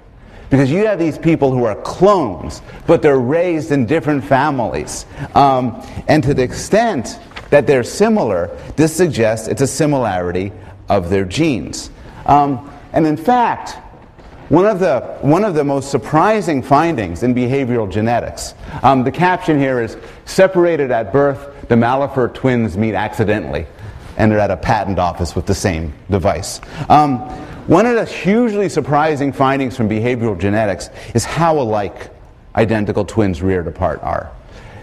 [SPEAKER 1] because you have these people who are clones, but they're raised in different families. And to the extent that they're similar, this suggests it's a similarity of their genes. And in fact, one of the most surprising findings in behavioral genetics, the caption here is, "Separated at birth, the Malafert twins meet accidentally," and they're at a patent office with the same device. One of the hugely surprising findings from behavioral genetics is how alike identical twins reared apart are.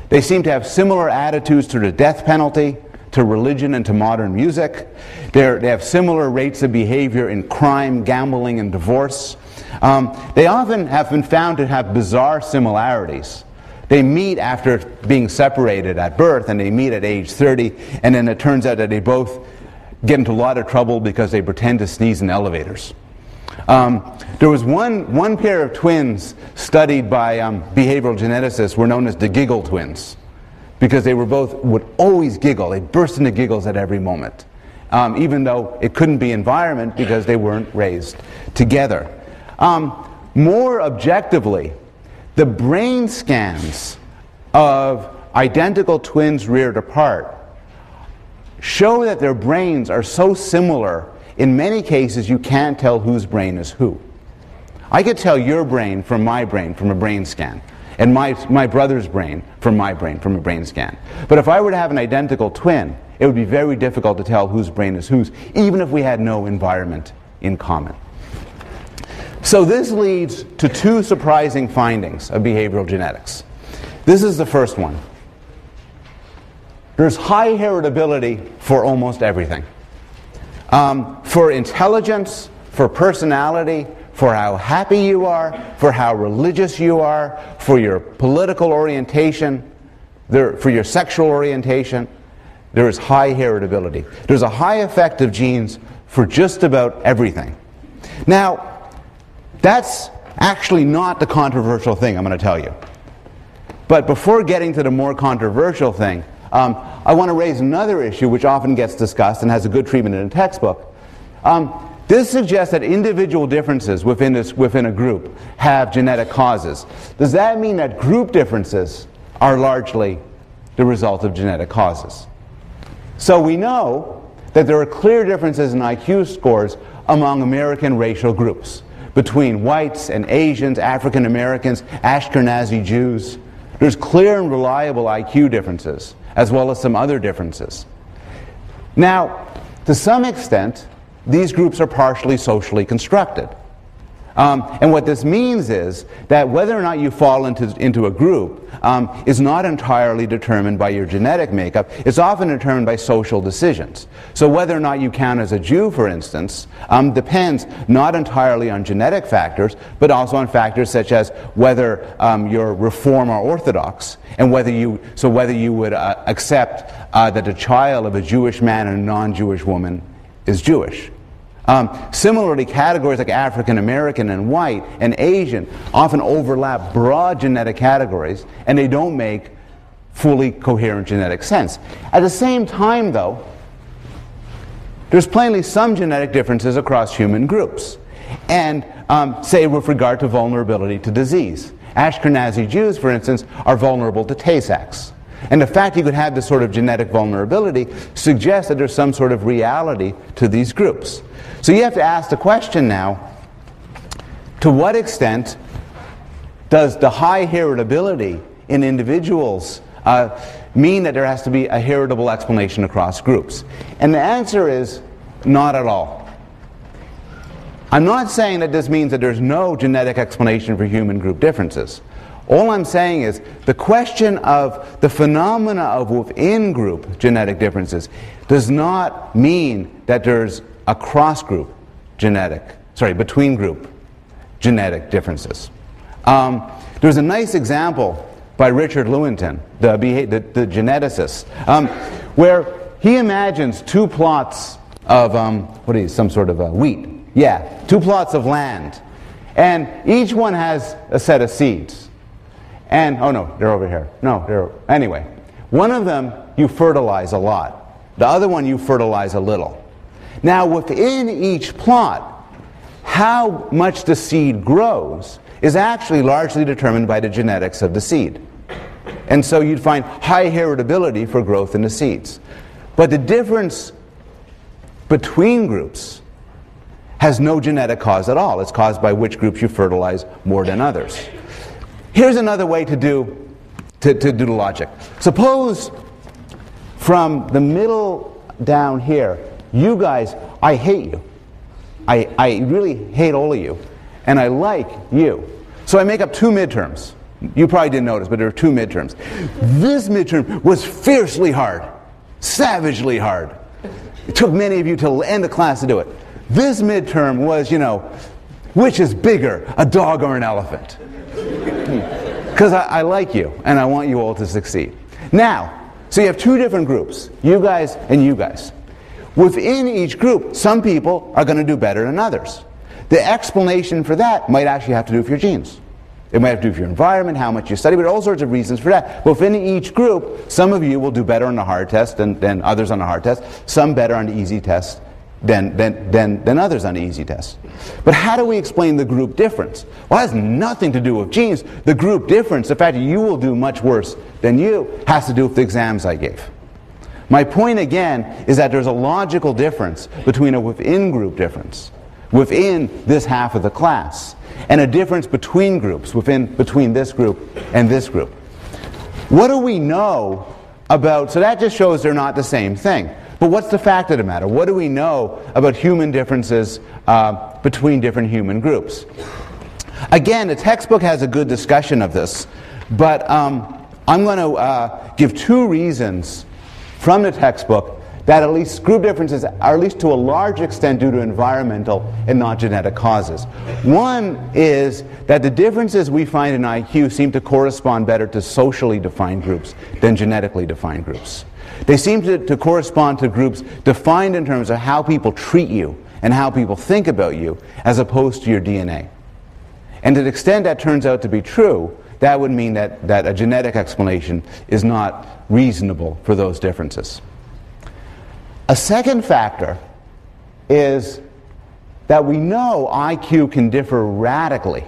[SPEAKER 1] They seem to have similar attitudes to the death penalty, to religion, and to modern music. They have similar rates of behavior in crime, gambling, and divorce. They often have been found to have bizarre similarities. They meet after being separated at birth, and they meet at age 30, and then it turns out that they both get into a lot of trouble because they pretend to sneeze in elevators. There was one pair of twins studied by behavioral geneticists were known as the giggle twins, because they would always giggle. They burst into giggles at every moment, even though it couldn't be environment because they weren't raised together. More objectively, the brain scans of identical twins reared apart show that their brains are so similar, in many cases you can't tell whose brain is who. I could tell your brain from a brain scan, and my brother's brain from a brain scan. But if I were to have an identical twin, it would be very difficult to tell whose brain is whose, even if we had no environment in common. So this leads to two surprising findings of behavioral genetics. This is the first one. There's high heritability for almost everything. For intelligence, for personality, for how happy you are, for how religious you are, for your political orientation, for your sexual orientation, there is high heritability. There's a high effect of genes for just about everything. Now, that's actually not the controversial thing I'm going to tell you. But before getting to the more controversial thing, I want to raise another issue which often gets discussed and has a good treatment in a textbook. This suggests that individual differences within a group have genetic causes. Does that mean that group differences are largely the result of genetic causes? So we know that there are clear differences in IQ scores among American racial groups, between whites and Asians, African Americans, Ashkenazi Jews. There's clear and reliable IQ differences, as well as some other differences. Now, to some extent, these groups are partially socially constructed. And what this means is that whether or not you fall into a group is not entirely determined by your genetic makeup. It's often determined by social decisions. So whether or not you count as a Jew, for instance, depends not entirely on genetic factors, but also on factors such as whether you're Reform or Orthodox, and whether you would accept that the child of a Jewish man and a non-Jewish woman is Jewish. Similarly, categories like African American and white and Asian often overlap broad genetic categories, and they don't make fully coherent genetic sense. At the same time, though, there's plainly some genetic differences across human groups, and say with regard to vulnerability to disease. Ashkenazi Jews, for instance, are vulnerable to Tay-Sachs. And the fact you could have this sort of genetic vulnerability suggests that there's some sort of reality to these groups. So you have to ask the question now, to what extent does the high heritability in individuals mean that there has to be a heritable explanation across groups? And the answer is not at all. I'm not saying that this means that there's no genetic explanation for human group differences. All I'm saying is the question of the phenomena of within-group genetic differences does not mean that there's a cross-group between-group genetic differences. There's a nice example by Richard Lewontin, the geneticist, where he imagines two plots of, some sort of wheat. Yeah, two plots of land. And each one has a set of seeds. And, oh no, they're over here. Anyway, one of them you fertilize a lot. The other one you fertilize a little. Now, within each plot, how much the seed grows is actually largely determined by the genetics of the seed. And so you'd find high heritability for growth in the seeds. But the difference between groups has no genetic cause at all. It's caused by which groups you fertilize more than others. Here's another way to do the logic. Suppose from the middle down here, you guys, I hate you. I really hate all of you. And I like you. So I make up two midterms. You probably didn't notice, but there are two midterms. This midterm was fiercely hard. Savagely hard. It took many of you till the end of class to do it. This midterm was, which is bigger, a dog or an elephant? Because I like you, and I want you all to succeed. Now, so you have two different groups, you guys and you guys. Within each group, some people are going to do better than others. The explanation for that might actually have to do with your genes. It might have to do with your environment, how much you study, but all sorts of reasons for that. But within each group, some of you will do better on the hard test than others on the hard test, some better on the easy test than others on the easy test. But how do we explain the group difference? Well, it has nothing to do with genes. The group difference, the fact that you will do much worse than you, has to do with the exams I gave. My point again is that there's a logical difference between a within-group difference, within this half of the class, and a difference between groups, between this group and this group. What do we know about, so that just shows they're not the same thing. But what's the fact of the matter? What do we know about human differences between different human groups? Again, the textbook has a good discussion of this, but I'm going to give two reasons from the textbook that at least group differences are at least to a large extent due to environmental and not genetic causes. One is that the differences we find in IQ seem to correspond better to socially defined groups than genetically defined groups. They seem to correspond to groups defined in terms of how people treat you and how people think about you as opposed to your DNA. And to the extent that turns out to be true, that would mean that a genetic explanation is not reasonable for those differences. A second factor is that we know IQ can differ radically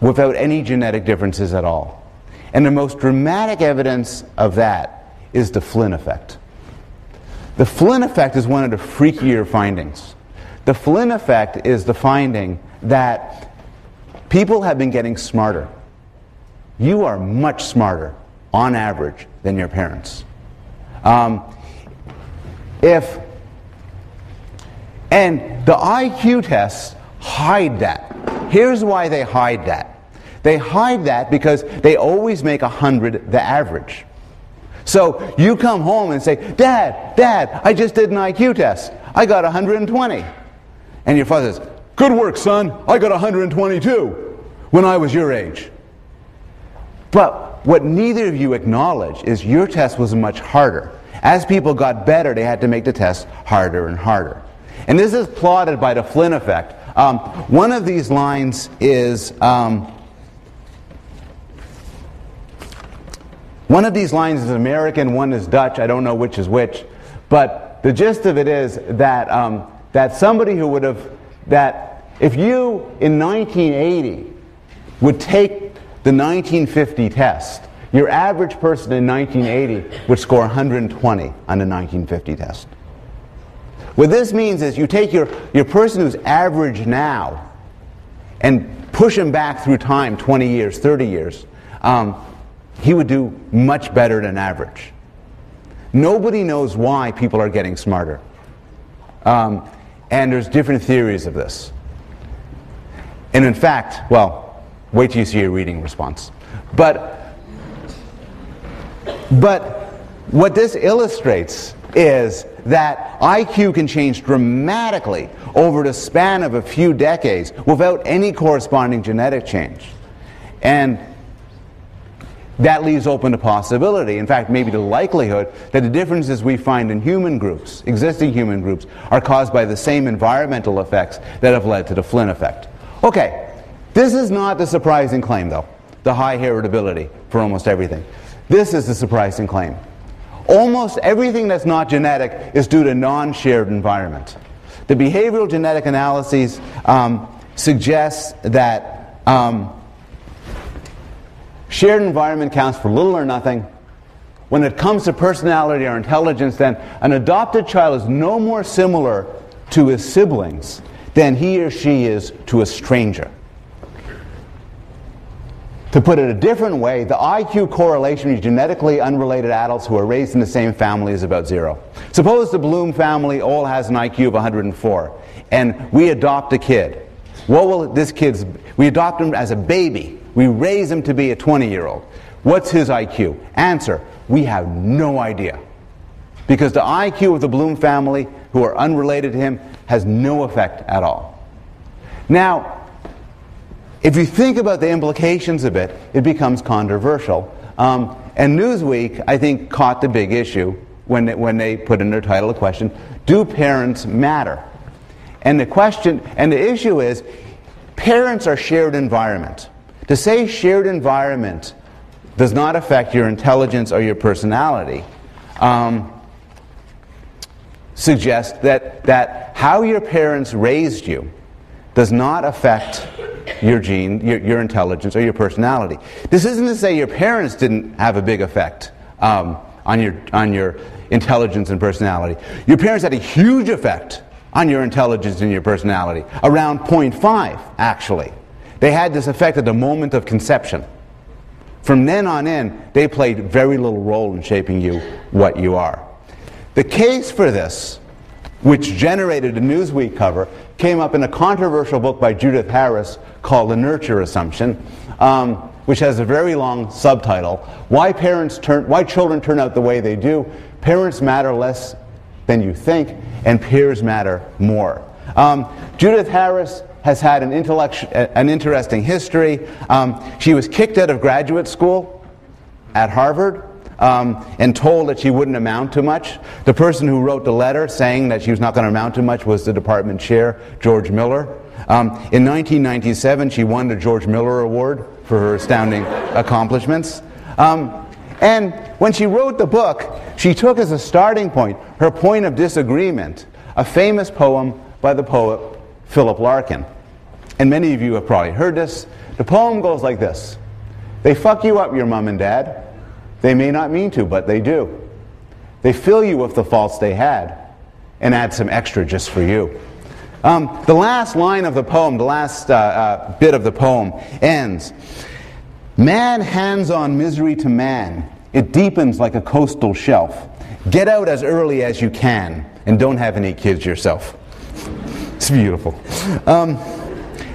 [SPEAKER 1] without any genetic differences at all. And the most dramatic evidence of that is the Flynn effect. The Flynn effect is one of the freakier findings. The Flynn effect is the finding that people have been getting smarter. You are much smarter, on average, than your parents. And the IQ tests hide that. Here's why they hide that. They hide that because they always make 100 the average. So you come home and say, Dad, I just did an IQ test. I got 120. And your father says, good work, son. I got 122 when I was your age. But what neither of you acknowledge is your test was much harder. As people got better, they had to make the test harder and harder. And this is plotted by the Flynn effect. One of these lines is American, one is Dutch. I don't know which is which, but the gist of it is that that somebody who would have, that if you in 1980 would take the 1950 test, your average person in 1980 would score 120 on the 1950 test. What this means is you take your person who's average now and push him back through time, 20 years, 30 years, he would do much better than average. Nobody knows why people are getting smarter. And there's different theories of this. And in fact, well, wait till you see your reading response. But what this illustrates is that IQ can change dramatically over the span of a few decades without any corresponding genetic change. And that leaves open the possibility, in fact maybe the likelihood, that the differences we find in human groups, existing human groups, are caused by the same environmental effects that have led to the Flynn effect. Okay, this is not the surprising claim though, the high heritability for almost everything. This is the surprising claim. Almost everything that's not genetic is due to non-shared environment. The behavioral genetic analyses suggest that Shared environment counts for little or nothing. When it comes to personality or intelligence, then an adopted child is no more similar to his siblings than he or she is to a stranger. To put it a different way, the IQ correlation with genetically unrelated adults who are raised in the same family is about 0. Suppose the Bloom family all has an IQ of 104, and we adopt a kid. What will this kid's... We adopt him as a baby. We raise him to be a 20-year-old. What's his IQ? Answer, we have no idea. Because the IQ of the Bloom family, who are unrelated to him, has no effect at all. Now, if you think about the implications of it, it becomes controversial. And Newsweek, I think, caught the big issue when they put in their title a question, do parents matter? And the issue is, parents are shared environment. To say shared environment does not affect your intelligence or your personality suggests that how your parents raised you does not affect your your intelligence or your personality. This isn't to say your parents didn't have a big effect on your intelligence and personality. Your parents had a huge effect on your intelligence and your personality, around 0.5 actually. They had this effect at the moment of conception. From then on in, they played very little role in shaping you what you are. The case for this, which generated a Newsweek cover, came up in a controversial book by Judith Harris called The Nurture Assumption, which has a very long subtitle, Why Children Turn Out the Way They Do, Parents Matter Less Than You Think, and Peers Matter More. Judith Harris has had an interesting history. She was kicked out of graduate school at Harvard and told that she wouldn't amount to much. The person who wrote the letter saying that she was not going to amount to much was the department chair, George Miller. In 1997, she won the George Miller Award for her astounding accomplishments. And when she wrote the book, she took as a starting point her point of disagreement, a famous poem by the poet Philip Larkin. And many of you have probably heard this. The poem goes like this. They fuck you up, your mom and dad. They may not mean to, but they do. They fill you with the faults they had and add some extra just for you. The last line of the poem, the last bit of the poem ends. Man hands on misery to man. It deepens like a coastal shelf. Get out as early as you can and don't have any kids yourself. It's beautiful.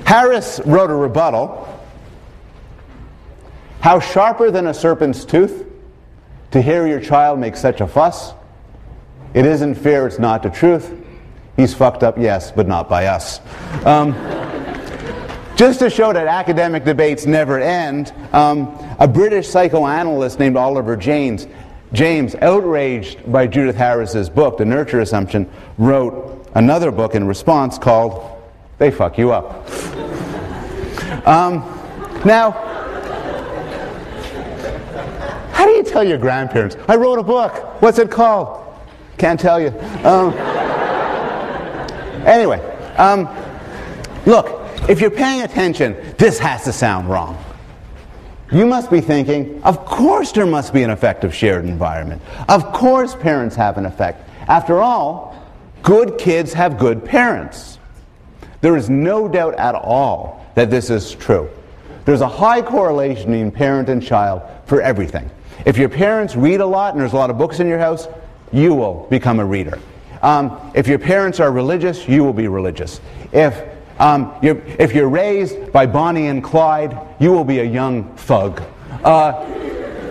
[SPEAKER 1] Harris wrote a rebuttal. How sharper than a serpent's tooth to hear your child make such a fuss. It isn't fair, it's not the truth. He's fucked up, yes, but not by us. Just to show that academic debates never end, a British psychoanalyst named Oliver James, outraged by Judith Harris's book, The Nurture Assumption, wrote another book in response called They Fuck You Up. Now, how do you tell your grandparents, I wrote a book, what's it called? Can't tell you. Anyway, look, if you're paying attention, this has to sound wrong. You must be thinking, of course there must be an effect of shared environment. Of course parents have an effect. After all, good kids have good parents. There is no doubt at all that this is true. There's a high correlation between parent and child for everything. If your parents read a lot and there's a lot of books in your house, you will become a reader. If your parents are religious, you will be religious. If you're raised by Bonnie and Clyde, you will be a young thug.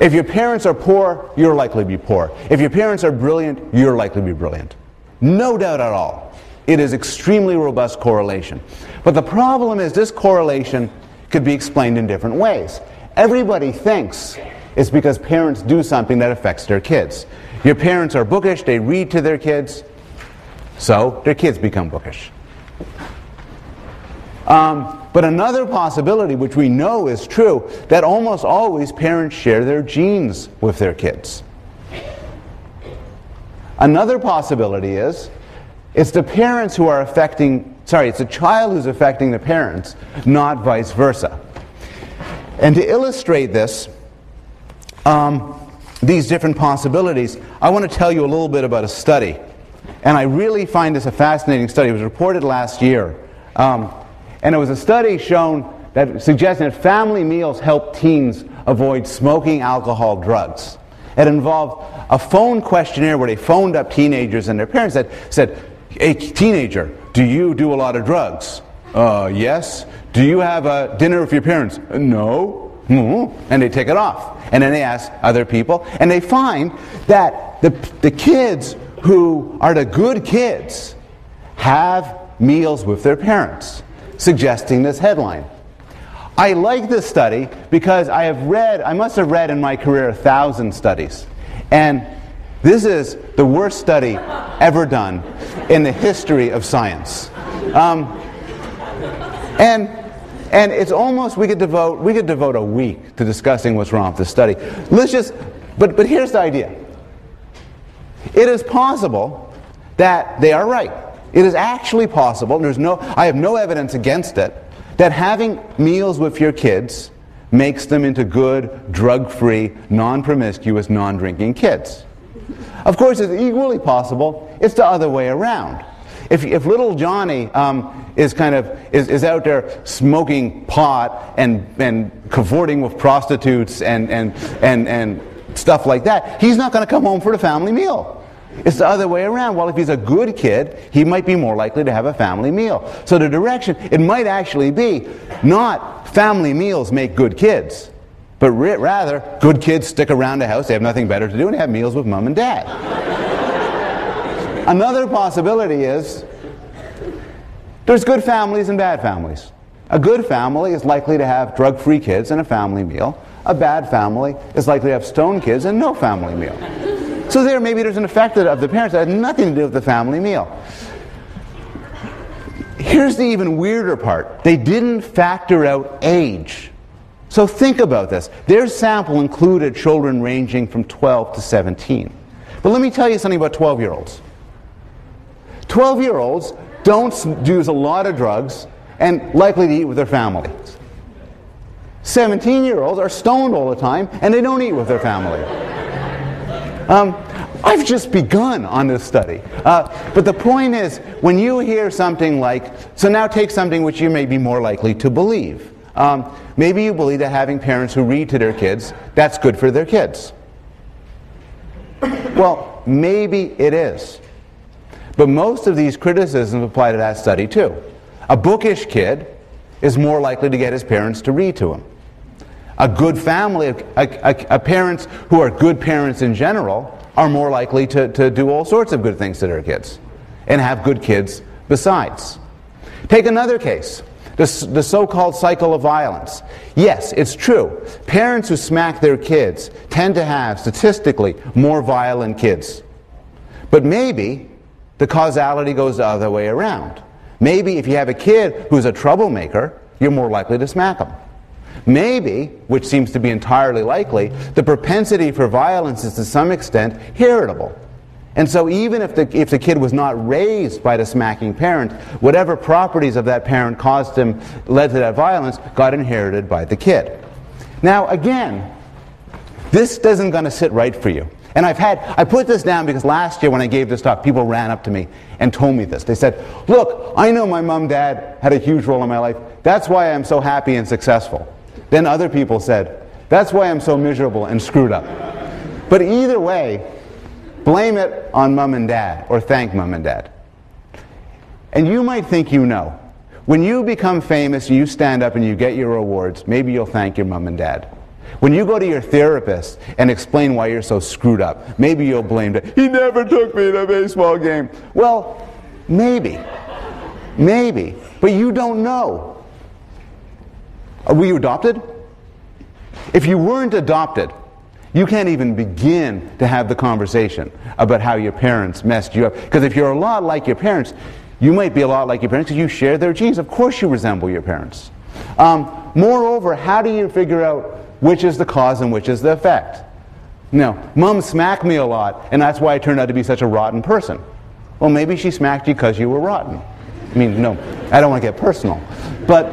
[SPEAKER 1] If your parents are poor, you're likely to be poor. If your parents are brilliant, you're likely to be brilliant. No doubt at all. It is extremely robust correlation. But the problem is this correlation could be explained in different ways. Everybody thinks it's because parents do something that affects their kids. Your parents are bookish, they read to their kids, so their kids become bookish. But another possibility, which we know is true, that almost always parents share their genes with their kids. Another possibility is, it's the parents who are it's the child who's affecting the parents, not vice versa. And to illustrate this, these different possibilities, I want to tell you a little bit about a study. And I really find this a fascinating study. It was reported last year. And it was a study suggesting that family meals help teens avoid smoking, alcohol, drugs. It involved a phone questionnaire where they phoned up teenagers and their parents that said, "Hey, teenager, do you do a lot of drugs?" Yes. "Do you have a dinner with your parents?" "No." And they take it off. And then they ask other people, and they find that the kids who are the good kids have meals with their parents, suggesting this headline. I like this study because I must have read in my career 1,000 studies. And this is the worst study ever done in the history of science. And it's almost, we could devote a week to discussing what's wrong with this study. But here's the idea. It is possible that they are right. It is actually possible, and I have no evidence against it, that having meals with your kids makes them into good, drug-free, non-promiscuous, non-drinking kids. Of course, it's equally possible it's the other way around. If little Johnny is out there smoking pot and cavorting with prostitutes and stuff like that, he's not going to come home for the family meal. It's the other way around. Well, if he's a good kid, he might be more likely to have a family meal. So the direction, it might actually be not family meals make good kids, but rather good kids stick around the house, they have nothing better to do, and have meals with mom and dad. Another possibility is there's good families and bad families. A good family is likely to have drug-free kids and a family meal. A bad family is likely to have stoned kids and no family meal. So maybe there's an effect of the parents that had nothing to do with the family meal. Here's the even weirder part. They didn't factor out age. So think about this. Their sample included children ranging from 12 to 17. But let me tell you something about 12-year-olds. 12-year-olds don't use a lot of drugs and likely to eat with their family. 17-year-olds are stoned all the time and they don't eat with their family. I've just begun on this study. But the point is, when you hear something like, so now take something which you may be more likely to believe. Maybe you believe that having parents who read to their kids, that's good for their kids. Well, maybe it is. But most of these criticisms apply to that study too. A bookish kid is more likely to get his parents to read to him. A good family, parents who are good parents in general, are more likely to do all sorts of good things to their kids and have good kids besides. Take another case, the so-called cycle of violence. Yes, it's true. Parents who smack their kids tend to have, statistically, more violent kids. But maybe the causality goes the other way around. Maybe if you have a kid who's a troublemaker, you're more likely to smack him. Maybe, which seems to be entirely likely, the propensity for violence is to some extent heritable. And so even if the kid was not raised by the smacking parent, whatever properties of that parent led to that violence got inherited by the kid. Now again, this isn't going to sit right for you. And I put this down because last year when I gave this talk, people ran up to me and told me this. They said, "Look, I know my mom and dad had a huge role in my life. That's why I'm so happy and successful." Then other people said, "That's why I'm so miserable and screwed up." But either way, blame it on mom and dad or thank mom and dad. And you might think you know. When you become famous and you stand up and you get your awards, maybe you'll thank your mom and dad. When you go to your therapist and explain why you're so screwed up, maybe you'll blame that he never took me to a baseball game. Well, maybe, but you don't know. Were you adopted? If you weren't adopted, you can't even begin to have the conversation about how your parents messed you up. Because if you're a lot like your parents, you might be a lot like your parents because you share their genes. Of course you resemble your parents. Moreover, how do you figure out which is the cause and which is the effect? No, mom smacked me a lot, and that's why I turned out to be such a rotten person. Well, maybe she smacked you because you were rotten. I mean, no, I don't want to get personal. But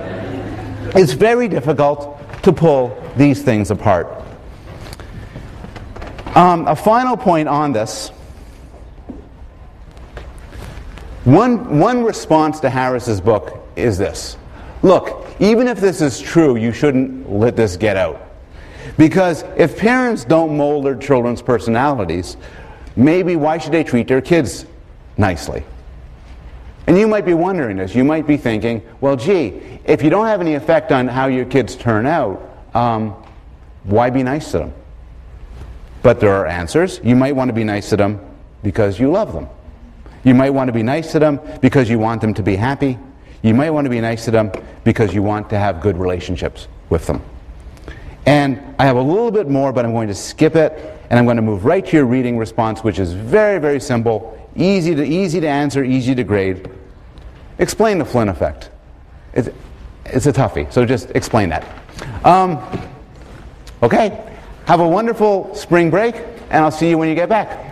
[SPEAKER 1] it's very difficult to pull these things apart. A final point on this. One response to Harris's book is this. Look, even if this is true, you shouldn't let this get out. Because if parents don't mold their children's personalities, maybe why should they treat their kids nicely? And you might be wondering this. You might be thinking, well, gee, if you don't have any effect on how your kids turn out, why be nice to them? But there are answers. You might want to be nice to them because you love them. You might want to be nice to them because you want them to be happy. You might want to be nice to them because you want to have good relationships with them. And I have a little bit more, but I'm going to skip it, and I'm going to move right to your reading response, which is very, very simple, easy to answer, easy to grade. Explain the Flynn effect. It's a toughie, so just explain that. Okay, have a wonderful spring break, and I'll see you when you get back.